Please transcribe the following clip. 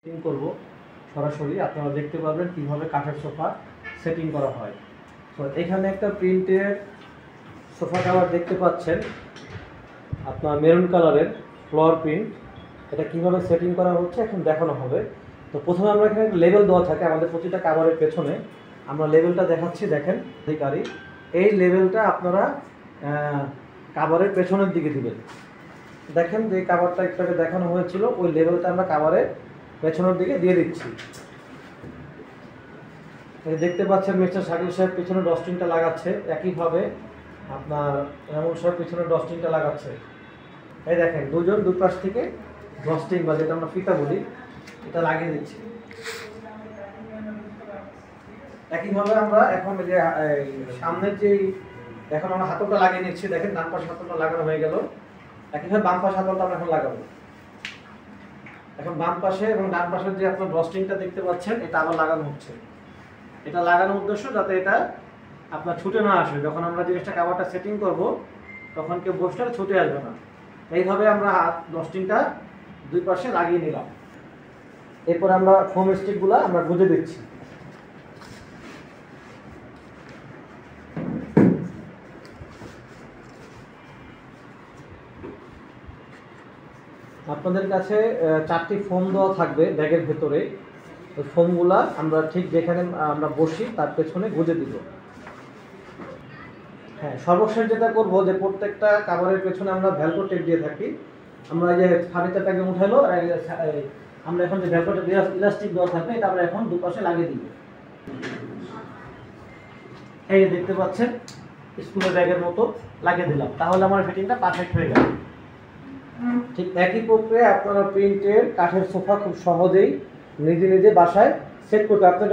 Setting করব সরাসরি আপনারা দেখতে পারবেন কিভাবে কাঠের সোফা সেটিং করা হয়। তো এখানে একটা প্রিন্টের সোফা কভার দেখতে পাচ্ছেন আপনার মেরুন কালারের ফ্লোর প্রিন্ট। এটা কিভাবে সেটিং করা হচ্ছে এখন দেখানো হবে। তো প্রথমে আমরা এখানে লেবেল দেওয়া থাকে আমাদের প্রতিটা কভারের পেছনে, আমরা লেবেলটা দেখাচ্ছি। দেখেন অধিকারী, এই লেবেলটা আপনারা কভারের পেছনের দিকে দিবেন। দেখেন যে কভারটা একটু আগে দেখানো হয়েছিল ওই লেবেলটা আমরা কভারের পেছনের দিকে দিয়ে দিচ্ছি। দেখতে পাচ্ছেন মিস্টার শাকিল সাহেব পিছনে ডস্টিংটা লাগাচ্ছে, একইভাবে আপনার এমন সব পিছনে ডস্টিংটা লাগাচ্ছে। এই দেখেন দুজন দুই পাশ থেকে ডস্টিং বা যেটা আমরা ফিতা বলি এটা লাগিয়ে দিচ্ছি। একইভাবে আমরা এখন যে সামনের যে এখন আমরা হাতলটা লাগিয়ে নিচ্ছি। দেখেন ডান পাশে হাতলটা লাগানো হয়ে গেল, একইভাবে বাম পাশে হাতলটা আমরা এখন লাগাবো। এখন বাম পাশে এবং ডান পাশের যে আপনার ডস্টিংটা দেখতে পাচ্ছেন এটা আবার লাগানো হচ্ছে। এটা লাগানোর উদ্দেশ্য যাতে এটা আপনার ছুটে না আসে, যখন আমরা জিনিসটা কভারটা সেটিং করব তখন কেউ বসলে ছুটে আসবে না। এইভাবে আমরা ডস্টিংটা দুই পাশে লাগিয়ে নিলাম। এরপর আমরা ফোম স্টিকগুলো আমরা গুঁজে দিচ্ছি। আপনাদের কাছে 4টি ফোম দেওয়া থাকবে ব্যাগের ভেতরে। ওই ফোমগুলা আমরা ঠিক যেখানে আমরা বসি তার পেছনে গুঁজে দিব। হ্যাঁ, সর্বশেষ যেটা করব যে প্রত্যেকটা কভারের পেছনে আমরা ভ্যালভো টেপ দিয়ে থাকি। আমরা এই যে ফার্নিচারটাকে উঠাইলো আর আমরা এখন যে ভ্যালভোটা ইলাস্টিক দেওয়া থাকবে এটা আমরা এখন দুপাশে লাগিয়ে দিব। এই যে দেখতে পাচ্ছেন স্কুলের ব্যাগের মতো লাগিয়ে দিলাম, তাহলে আমার ফিটিংটা পারফেক্ট হয়ে গেল। ঠিক একই প্রক্রিয়ায় আপনারা প্রিন্টের কাঠের সোফা খুব সহজেই নিজে নিজে বাসায় সেট করতে আপনাদের